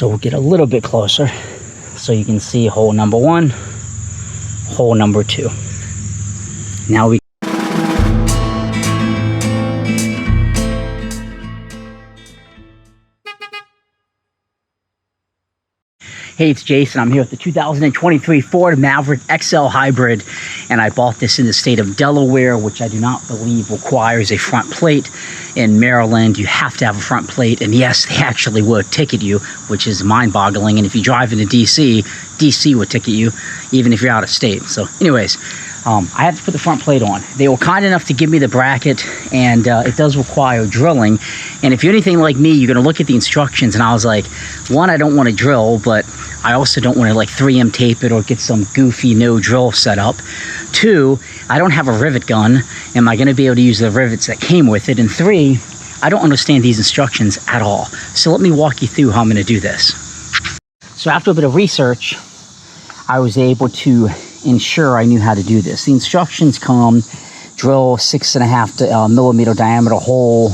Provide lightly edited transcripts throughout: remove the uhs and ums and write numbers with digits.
So we'll get a little bit closer so you can see hole number 1, hole number 2. Now we Hey, it's Jason. I'm here with the 2023 Ford Maverick XL Hybrid, and I bought this in the state of Delaware, which I do not believe requires a front plate. In Maryland, you have to have a front plate, and yes, they actually would ticket you, which is mind-boggling. And if you drive into DC would ticket you, even if you're out of state. So anyways, I had to put the front plate on. They were kind enough to give me the bracket, and it does require drilling. And if you're anything like me, you're gonna look at the instructions, and I was like, one, I don't want to drill, but I also don't want to like 3M tape it or get some goofy no drill set up. 2, I don't have a rivet gun. Am I going to be able to use the rivets that came with it? And 3, I don't understand these instructions at all. So let me walk you through how I'm going to do this. So after a bit of research, I was able to ensure I knew how to do this. The instructions come: drill 6.5 millimeter diameter hole,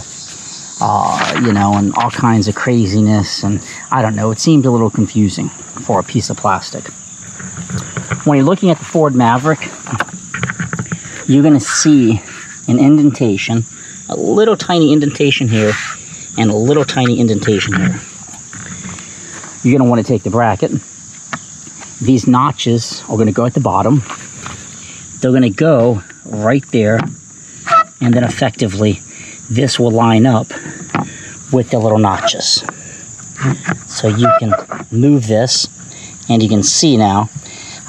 you know, and all kinds of craziness, and I don't know, it seemed a little confusing for a piece of plastic. When you're looking at the Ford Maverick, you're going to see an indentation, a little tiny indentation here, and a little tiny indentation here. You're going to want to take the bracket. These notches are going to go at the bottom. They're going to go right there, and then effectively this will line up with the little notches. So you can move this, and you can see now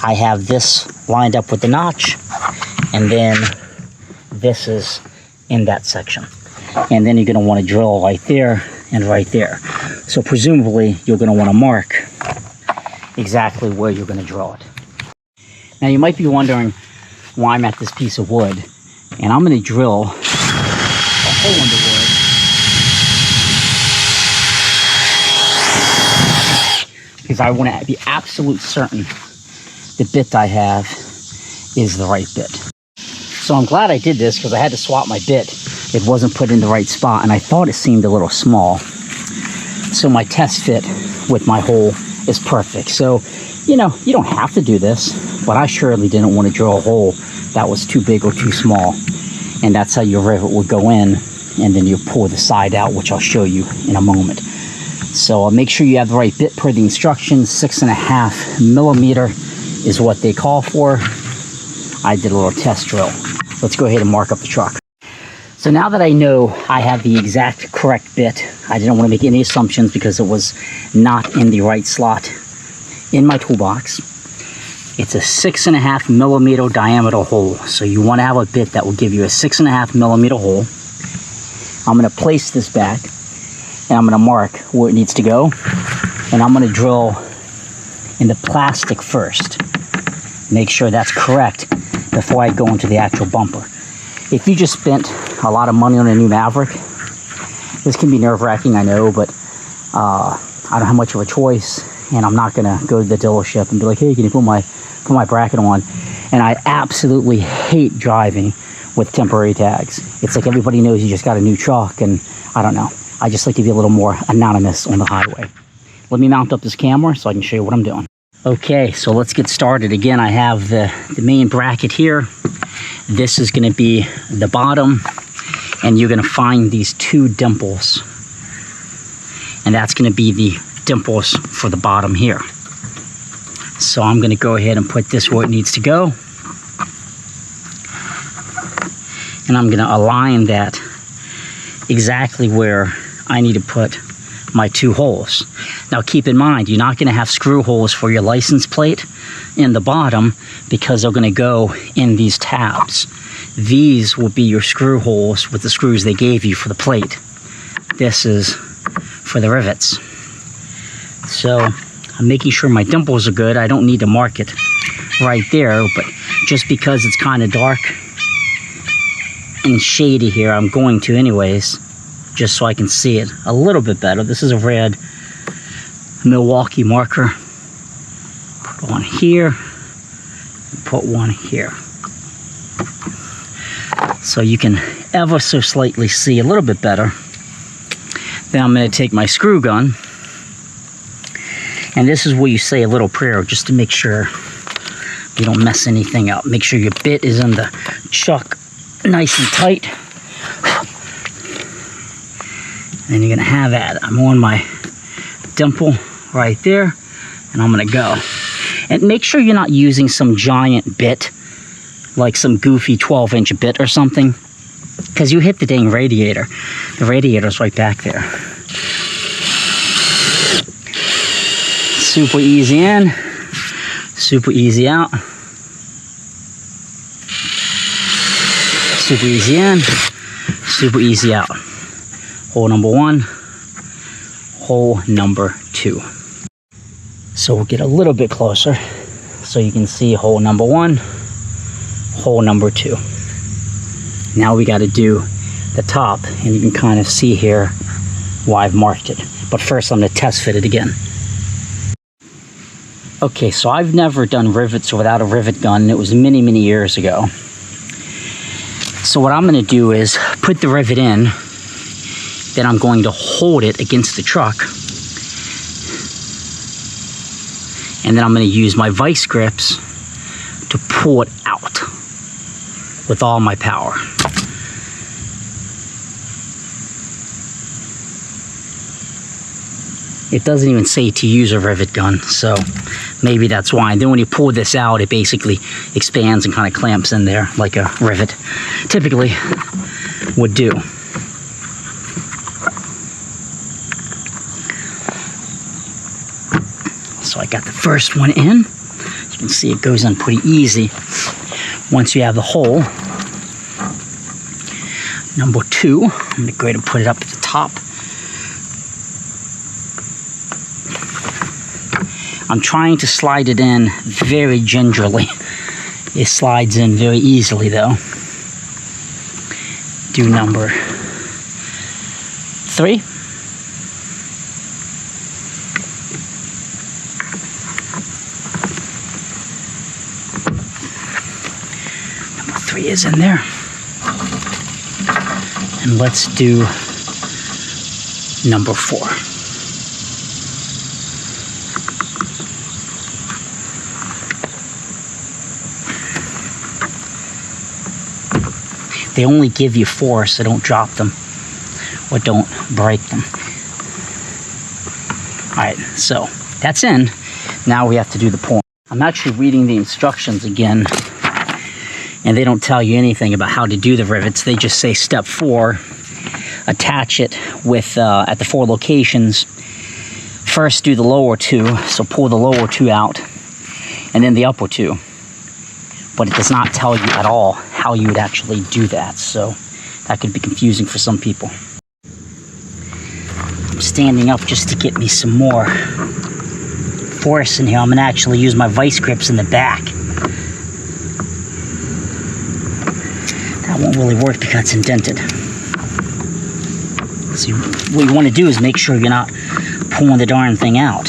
I have this lined up with the notch, and then this is in that section. And then you're going to want to drill right there and right there. So presumably you're going to want to mark exactly where you're going to drill it. Now you might be wondering why I'm at this piece of wood, and I'm going to drill a hole in the wood because I want to be absolute certain the bit I have is the right bit. So I'm glad I did this because I had to swap my bit. It wasn't put in the right spot, and I thought it seemed a little small. So my test fit with my hole is perfect. So, you know, you don't have to do this, but I surely didn't want to drill a hole that was too big or too small. And that's how your rivet would go in, and then you pull the side out, which I'll show you in a moment. So make sure you have the right bit per the instructions. 6.5 millimeter is what they call for. I did a little test drill. Let's go ahead and mark up the truck. So now that I know I have the exact correct bit, I didn't want to make any assumptions because it was not in the right slot in my toolbox. It's a 6.5 millimeter diameter hole. So you want to have a bit that will give you a 6.5 millimeter hole. I'm going to place this back, and I'm going to mark where it needs to go. And I'm going to drill in the plastic first. Make sure that's correct before I go into the actual bumper. If you just spent a lot of money on a new Maverick, this can be nerve-wracking, I know, but I don't have much of a choice, and I'm not going to go to the dealership and be like, hey, can you put my bracket on? And I absolutely hate driving with temporary tags. It's like everybody knows you just got a new truck, and I don't know. I just like to be a little more anonymous on the highway. Let me mount up this camera so I can show you what I'm doing. Okay, so let's get started. Again, I have the main bracket here. This is going to be the bottom, and you're going to find these 2 dimples. And that's going to be the dimples for the bottom here. So I'm going to go ahead and put this where it needs to go. And I'm going to align that exactly where I need to put my 2 holes. Now keep in mind, you're not going to have screw holes for your license plate in the bottom because they're going to go in these tabs. These will be your screw holes with the screws they gave you for the plate. This is for the rivets. So I'm making sure my dimples are good. I don't need to mark it right there, but just because it's kind of dark and shady here, I'm going to anyways, just so I can see it a little bit better. This is a red Milwaukee marker. Put one here, put one here. So you can ever so slightly see a little bit better. Then I'm going to take my screw gun, And this is where you say a little prayer just to make sure you don't mess anything up. Make sure your bit is in the chuck nice and tight. And then you're gonna have at it. I'm on my dimple right there, and I'm gonna go. And make sure you're not using some giant bit, like some goofy 12-inch bit or something, because you hit the dang radiator. The radiator's right back there. Super easy in, super easy out. Super easy in, super easy out. Hole number 1, hole number 2. So we'll get a little bit closer so you can see hole number 1, hole number 2. Now we got to do the top, and you can kind of see here why I've marked it. But first I'm going to test fit it again. Okay, so I've never done rivets without a rivet gun. It was many, many years ago. So what I'm going to do is put the rivet in, then I'm going to hold it against the truck, and then I'm going to use my vice grips to pull it out with all my power. It doesn't even say to use a rivet gun, so maybe that's why. And then when you pull this out, it basically expands and kind of clamps in there like a rivet typically would do. So I got the first one in. You can see it goes in pretty easy once you have the hole. Number 2, I'm going to go ahead and put it up at the top. I'm trying to slide it in very gingerly. It slides in very easily though. Do number 3. Number 3 is in there. And let's do number 4. They only give you 4, so don't drop them or don't break them. Alright, so that's in. Now we have to do the pulling. I'm actually reading the instructions again, and they don't tell you anything about how to do the rivets. They just say step 4, attach it with at the 4 locations. First do the lower 2, so pull the lower 2 out, and then the upper 2. But it does not tell you at all how you would actually do that, so that could be confusing for some people. I'm standing up just to get me some more force in here. I'm going to actually use my vice grips in the back. That won't really work because it's indented. So what you want to do is make sure you're not pulling the darn thing out.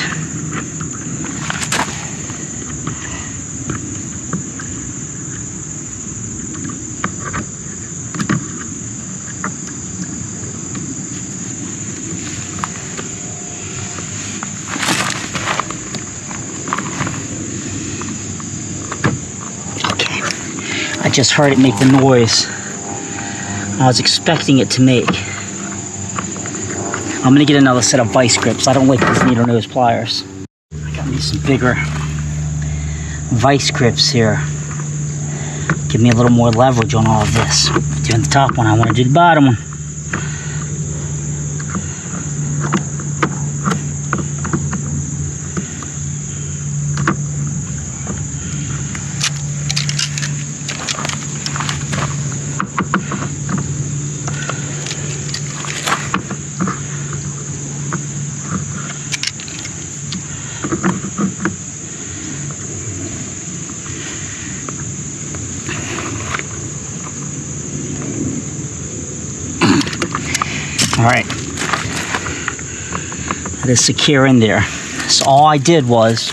I just heard it make the noise I was expecting it to make. I'm gonna get another set of vice grips. I don't like these needle nose pliers. I gotta need some bigger vice grips here. Give me a little more leverage on all of this. Doing the top one, I want to do the bottom one. All right, that is secure in there. So all I did was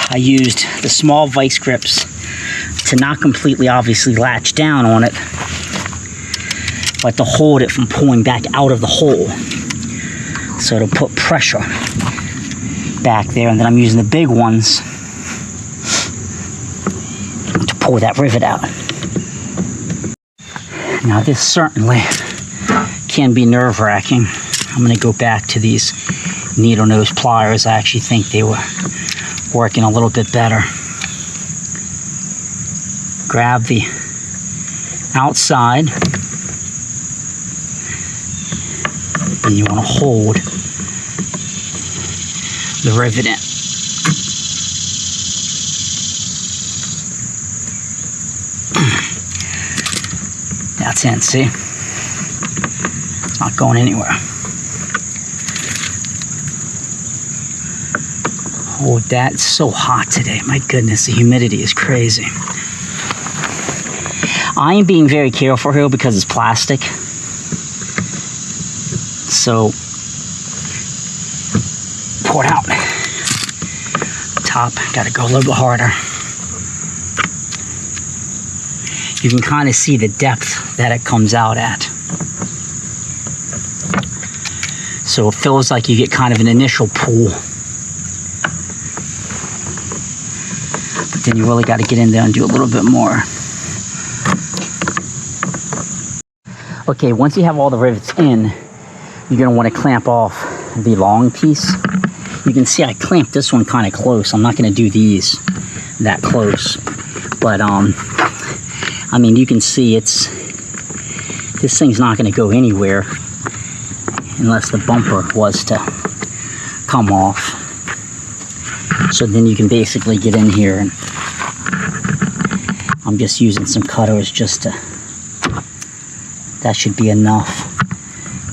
I used the small vice grips to not completely obviously latch down on it, but to hold it from pulling back out of the hole. So to put pressure. back there, and then I'm using the big ones to pull that rivet out. Now this certainly can be nerve-wracking. I'm going to go back to these needle nose pliers. I actually think they were working a little bit better. Grab the outside, and you want to hold the rivet in. That's in, see? It's not going anywhere. Oh, that's so hot today. My goodness, the humidity is crazy. I am being very careful here because it's plastic. So, pour it out. Top, gotta go a little bit harder. You can kind of see the depth that it comes out at. So it feels like you get kind of an initial pull. But then you really got to get in there and do a little bit more. Okay, once you have all the rivets in, you're going to want to clamp off the long piece. You can see I clamped this one kind of close. I'm not going to do these that close. But, I mean, you can see this thing's not going to go anywhere unless the bumper was to come off. So then you can basically get in here, and I'm just using some cutters just to, that should be enough.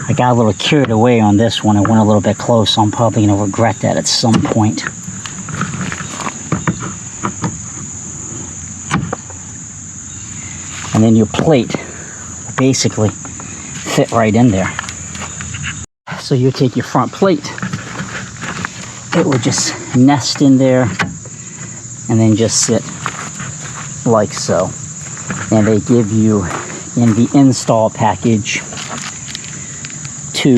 I got a little carried away on this one. I went a little bit close, so I'm probably going to regret that at some point. And then your plate will basically fit right in there. So you take your front plate, it will just nest in there and then just sit like so. And they give you in the install package 2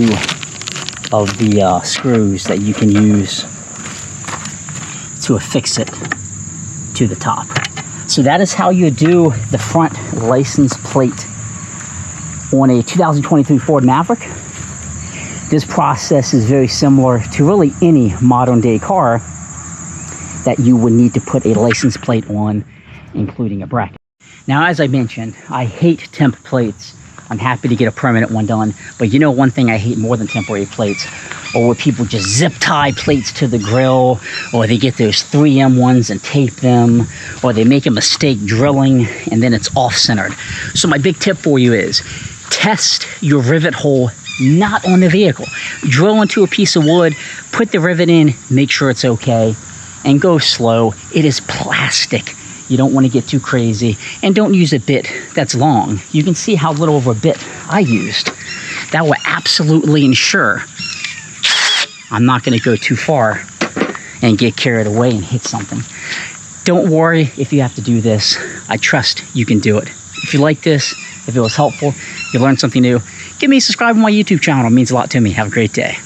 of the screws that you can use to affix it to the top. So that is how you do the front license plate on a 2023 Ford Maverick. This process is very similar to really any modern day car that you would need to put a license plate on, including a bracket. Now, as I mentioned, I hate temp plates. I'm happy to get a permanent one done, but you know one thing I hate more than temporary plates, or where people just zip tie plates to the grill, or they get those 3M ones and tape them, or they make a mistake drilling and then it's off-centered. So my big tip for you is test your rivet hole not on the vehicle. Drill into a piece of wood, put the rivet in, make sure it's okay, and go slow. It is plastic. You don't want to get too crazy, and don't use a bit that's long. You can see how little of a bit I used. That will absolutely ensure I'm not going to go too far and get carried away and hit something. Don't worry if you have to do this. I trust you can do it. If you like this, if it was helpful, you learned something new, give me a subscribe on my YouTube channel. It means a lot to me. Have a great day.